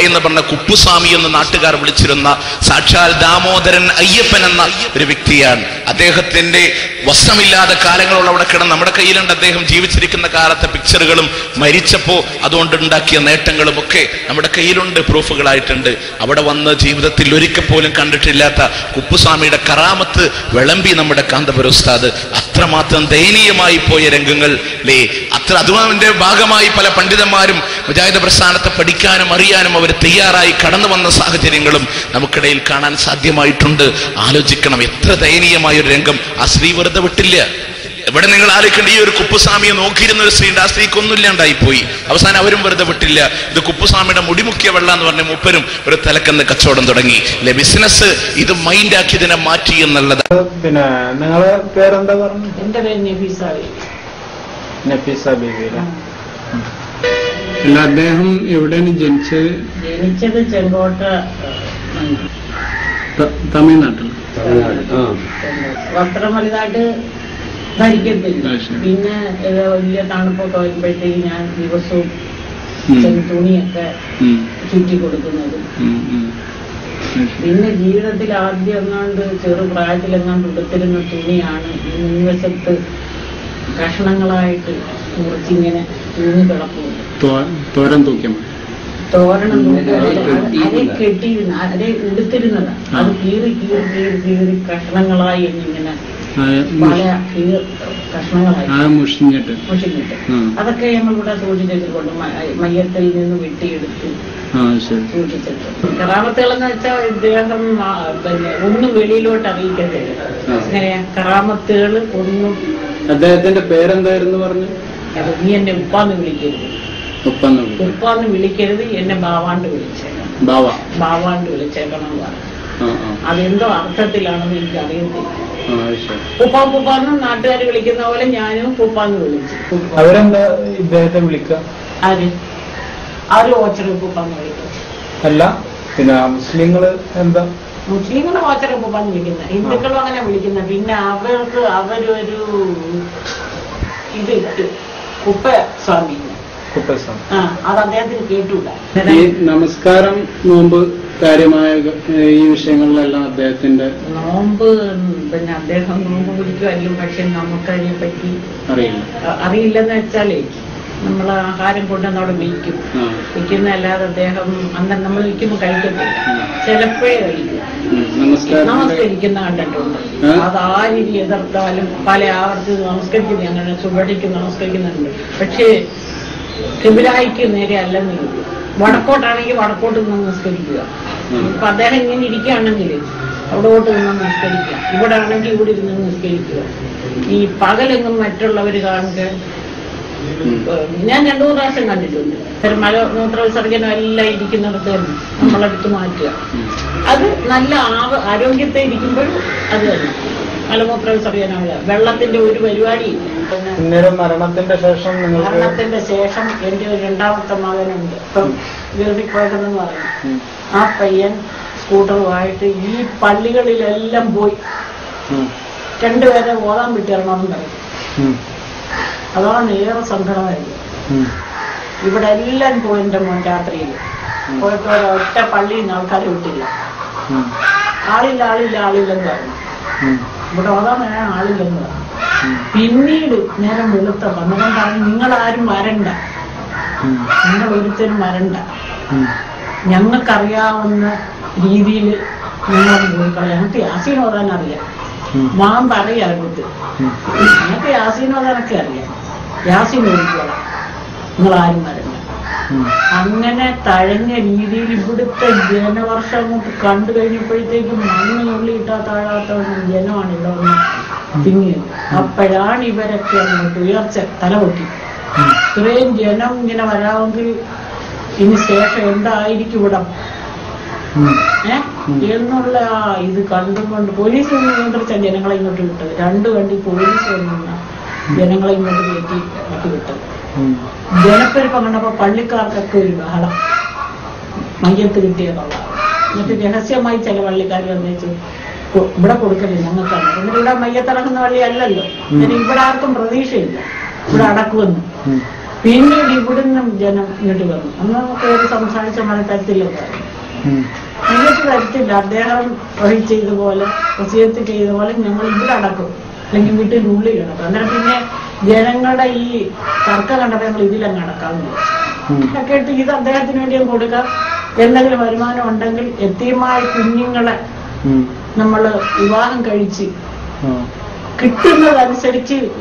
എന്ന് പറഞ്ഞ കുപ്പുസ്വാമി എന്ന് നാട്ടുകാർ വിളിച്ചിരുന്ന സാക്ഷാൽ ദാമോദരൻ അയ്യപ്പൻ എന്ന ഒരു വ്യക്തിയാണ്. അദ്ദേഹത്തിന്റെ വസ്ത്രമില്ലാതെ കാലങ്ങളോളം അവിടെ കിടന്ന് നമ്മുടെ കയ്യിലുണ്ട്. അദ്ദേഹം ജീവിച്ചിരിക്കുന്ന കാലത്തെ പിക്ചറുകളും മരിച്ചപ്പോ അതുകൊണ്ടുണ്ടാക്കിയ നേട്ടങ്ങളും ഒക്കെ നമ്മുടെ കയ്യിലുണ്ട്, പ്രൂഫുകളായിട്ടുണ്ട്. അവിടെ വന്ന് ജീവിതത്തിൽ ഒരിക്കൽ പോലും കണ്ടിട്ടില്ലാത്ത കുപ്പുസ്വാമിയുടെ കറാമത്ത് വിളമ്പി നമ്മുടെ കാന്തപുരം ഉസ്താദ്. അത്രമാത്രം ദയനീയമായി പോയ രംഗങ്ങൾ അല്ലേ. അതിന്റെ ഭാഗമായി പല പണ്ഡിതന്മാരും മുജാഹിദ് പ്രസ്ഥാനത്തെ പഠിക്കാനും അറിയാനും അവർ തയ്യാറായി കടന്നു വന്ന സാഹചര്യങ്ങളും നമുക്കിടയിൽ കാണാൻ സാധ്യമായിട്ടുണ്ട്. ആലോചിക്കണം, എത്ര ദയനീയമായ ഒരു രംഗം. ആ സ്ത്രീ വെറുതെ വിട്ടില്ല. ഇവിടെ നിങ്ങൾ ആലോചിക്കേണ്ട, ഈ ഒരു കുപ്പുസ്വാമിയെ നോക്കിയിരുന്ന ഒരു സ്ത്രീ ഉണ്ട്, ആ സ്ത്രീക്ക് ഒന്നുമില്ലാണ്ടായി പോയി. അവസാനം അവരും വെറുതെ വിട്ടില്ല. ഇത് കുപ്പുസ്വാമിയുടെ മുടിമുക്കിയ വെള്ളം എന്ന് പറഞ്ഞ മൂപ്പരും ഒരു തലക്കെന്ന് കച്ചവടം തുടങ്ങി. അല്ലെ, ബിസിനസ് ഇത് മൈൻഡാക്കി ഇതിനെ മാറ്റി എന്നുള്ളത്. പിന്നെ നിങ്ങളെ പേരെന്താ പറഞ്ഞു? എന്റെ പേര് നഫീസ ബീവി. അല്ല, അദ്ദേഹം എവിടെയാണ് ജനിച്ചത്? ജനിച്ചത് ചെങ്കോട്ട, തമിഴ്നാട്ടിൽ. വസ്ത്രം വലുതായിട്ട് ധരിക്കത്തില്ല. പിന്നെ വലിയ തണുപ്പൊക്കെ വരുമ്പോഴത്തേക്ക് ഞാൻ ദിവസവും തുണിയൊക്കെ ചുറ്റി കൊടുക്കുന്നത്. പിന്നെ ജീവിതത്തിൽ ആദ്യം എങ്ങാണ്ട് ചെറുപ്രായത്തിലെങ്ങാണ്ട് ഉടുത്തിരുന്ന തുണിയാണ് ഈ മുൻവശത്ത് കഷ്ണങ്ങളായിട്ട് മുറിച്ചിങ്ങനെ തൂങ്ങി കിടക്കുന്നു. തോരൻ തൂക്കിയ തോരണം അരെ കെട്ടിയിരുന്ന അരെ ഉടുത്തിരുന്നതാണ്. അത് കീറി കീറി കീറി കീറി കഷ്ണങ്ങളായി എന്നിങ്ങനെ പല കഷ്ണങ്ങളായി മുഷിഞ്ഞിട്ട് അതൊക്കെ ഞങ്ങളിവിടെ സൂക്ഷിച്ചിട്ടുണ്ട്. മയ്യത്തിൽ നിന്ന് വെട്ടിയെടുത്ത് സൂക്ഷിച്ചിട്ട്. കറാമത്തുകളെന്ന് വെച്ചാൽ ഇദ്ദേഹം പിന്നെ ഒന്നും വെളിയിലോട്ട് അറിയിക്കത്തില്ല. അങ്ങനെയാ കറാമത്തുകൾ ഒന്നും. അദ്ദേഹത്തിന്റെ പേരെന്തായിരുന്നു പറഞ്ഞു? നീ എന്നെ ഉപ്പാന്ന് വിളിക്കരുത്, ഉപ്പാന്ന് വിളിക്കരുത്, എന്നെ ബാവാണ്ട് വിളിച്ചേക്കണം, ബാവാണ്ട് വിളിച്ചേക്കണം പറഞ്ഞു. അതെന്തോ അർത്ഥത്തിലാണെന്ന് എനിക്ക് അറിയത്തില്ല. പൂപ്പാന്ന് നാട്ടുകാർ വിളിക്കുന്ന പോലെ ഞാനും പൂപ്പാന്ന് വിളിച്ചു. അവരെന്താ ഇദ്ദേഹത്തെ വിളിക്കുക? അവര് ഓച്ചറ പൂപ്പാന്ന് വിളിക്കും. അല്ല, പിന്നെ മുസ്ലിങ്ങള് എന്താ? മുസ്ലിങ്ങള് ഓച്ചറ പൂപ്പാന്ന് വിളിക്കുന്ന, ഹിന്ദുക്കളും അങ്ങനെ വിളിക്കുന്ന. പിന്നെ അവർക്ക് അവരൊരു ഇത് കുപ്പസ്വാമി, അത് അദ്ദേഹത്തിന് കേട്ടൂടാ. ഈ നമസ്കാരം, നോമ്പ്, കാര്യമായ ഈ വിഷയങ്ങളിലെല്ലാം അദ്ദേഹത്തിന്റെ നോമ്പ്. പിന്നെ അദ്ദേഹം നോമ്പ് പിടിക്കുമല്ലോ, പക്ഷെ നമുക്കതിനെ പറ്റി അറിയില്ലെന്ന് വെച്ചാലേ നമ്മൾ ആഹാരം കൊണ്ടുവന്ന് അവിടെ വിൽക്കുന്നല്ലാതെ അദ്ദേഹം അന്നേരം നമ്മൾ വിൽക്കുമ്പോൾ കഴിക്കത്തില്ല. ചിലപ്പോഴേ കഴിക്കും. നമസ്കരിക്കുന്ന കണ്ടിട്ടുണ്ട്. അത് ആ രീതി എതിർത്താലും പല ആവർത്തി നമസ്കരിക്കുന്നത്, അങ്ങനെ സുബടിക്ക് നമസ്കരിക്കുന്നുണ്ട്. പക്ഷേ കിബിലായിക്ക് നേരെ അല്ലെന്ന് ചോദിക്കും. വടക്കോട്ടാണെങ്കിൽ വടക്കോട്ട് നിന്ന് നമസ്കരിക്കുക. ഇപ്പൊ അദ്ദേഹം ഇങ്ങനെ ഇരിക്കുകയാണെങ്കിൽ അവിടോട്ട് നിന്ന് നമസ്കരിക്കുക, ഇവിടെ ആണെങ്കിൽ ഇവിടെ ഇരുന്ന് നമസ്കരിക്കുക. ഈ പകലെങ്ങും മറ്റുള്ളവർ കാണുക ഞാൻ 2-3 പ്രാവശ്യം കണ്ടിട്ടുണ്ട്. മലമൂത്ര വിസർജനം എല്ലാം ഇരിക്കുന്നിടത്ത് തന്നെ നമ്മളെടുത്ത് മാറ്റുക. അത് നല്ല ആരോഗ്യത്തെ ഇരിക്കുമ്പോഴും അത് തന്നെ മലമൂത്ര വിസർജനമില്ല. വെള്ളത്തിന്റെ ഒരു പരിപാടിയില്ല. മരണത്തിന്റെ ശേഷം എന്റെ ഒരു 2ാമത്തെ മകനുണ്ട്, ഇപ്പം വീട്ടിപ്പോയതെന്ന് പറഞ്ഞു. ആ പയ്യൻ സ്കൂട്ടറുമായിട്ട് ഈ പള്ളികളിലെല്ലാം പോയി 2 പേരെ ഓതാൻ വിട്ടിറണമെന്ന് പറയും. അതാണ് ഏറെ സങ്കടമായത്. ഇവിടെ എല്ലാം പോയി എന്റെ മോൻ രാത്രിയിൽ പോയിട്ട് ഒറ്റ പള്ളിയിൽ നിന്ന് ആൾക്കാരെ വിട്ടില്ല. ആളില്ലെന്ന് പറഞ്ഞു. ഇവിടെ ഓതാൻ ആളില്ലെന്ന് പറഞ്ഞു. പിന്നീട് നേരം വെളുത്തപ്പോ അന്നേരം പറഞ്ഞു, നിങ്ങളാരും വരണ്ട, നിങ്ങൾ ഒരുത്തരും വരണ്ട, ഞങ്ങൾക്കറിയാവുന്ന രീതിയിൽ നിങ്ങൾ പോയിക്കളയാം. ഞങ്ങൾക്ക് യാസീൻ ഓതാൻ അറിയാം, മാമ്പ് അറിയാം, അടുത്ത് ഞങ്ങൾക്ക് യാസീൻ ഓതാനൊക്കെ അറിയാം, യാസീൻ ഓടിക്കോളാം, നിങ്ങളാരും വരണ്ട. അങ്ങനെ തഴഞ്ഞ രീതിയിൽ ഇവിടുത്തെ ജനവർഷം അങ്ങോട്ട് കണ്ടു കഴിഞ്ഞപ്പോഴത്തേക്കും മണ്ണിനുള്ളിൽ ഇട്ടാ താഴാത്ത ജനമാണ് ഇവിടെ വന്ന് തിങ്ങിയത്. അപ്പോഴാണ് ഇവരൊക്കെ അങ്ങോട്ട് ഉയർച്ച തലപൊട്ടി. ഇത്രയും ജനം ഇങ്ങനെ വരാമെങ്കിൽ ഇനി ശേഷം എന്തായിരിക്കും ഇവിടം എന്നുള്ള ഇത് കണ്ടുകൊണ്ട് പോലീസ് നിയന്ത്രിച്ച ജനങ്ങളെ ഇങ്ങോട്ട് വിട്ടത്. 2 വണ്ടി പോലീസ് വന്ന ജനങ്ങളെ ഇങ്ങോട്ട് കയറ്റി വിട്ടത്. ജനപ്പെരുപ്പം കണ്ടപ്പോ പള്ളിക്കാർക്കൊക്കെ ഒരു ബഹളം, മയ്യത്ത് കിട്ടിയതുള്ള. എന്നിട്ട് രഹസ്യമായി ചില പള്ളിക്കാർ വന്നേച്ചു, ഇവിടെ കൊടുക്കല്ലേ ഞങ്ങൾക്കാണ്. എന്നിട്ട് ഇവിടെ മയ്യത്തിറങ്ങുന്ന പള്ളി അല്ലല്ലോ, ഇവിടെ ആർക്കും പ്രതീക്ഷയില്ല ഇവിടെ അടക്കുമെന്ന്. പിന്നീട് ഇവിടുന്ന് ജനം ഇങ്ങോട്ട് വന്നു. അന്ന് നമുക്ക് ഒരു സംസാരിച്ച മന തരത്തില്ലെന്ന് ഇങ്ങോട്ട് തരത്തില്ല. അദ്ദേഹം ചെയ്തതുപോലെ വസിയത്ത് ചെയ്തതുപോലെ ഞങ്ങൾ ഇവിടെ അടക്കും, അല്ലെങ്കിൽ വീട്ടിന്റെ ഉള്ളിൽ കിടക്കും. അന്നേരം പിന്നെ ജനങ്ങളുടെ ഈ തർക്കം കണ്ടപ്പോൾ ഞങ്ങൾ ഇതിലങ്ങ് അടക്കാമെന്ന് വിചാരിച്ചു. കേട്ട് ഇത് അദ്ദേഹത്തിന് വേണ്ടിയും കൊടുക്കാം, എന്തെങ്കിലും വരുമാനം ഉണ്ടെങ്കിൽ യതീമായ കുഞ്ഞുങ്ങളെ നമ്മള് വിവാഹം കഴിച്ച് കിട്ടുന്നതനുസരിച്ച്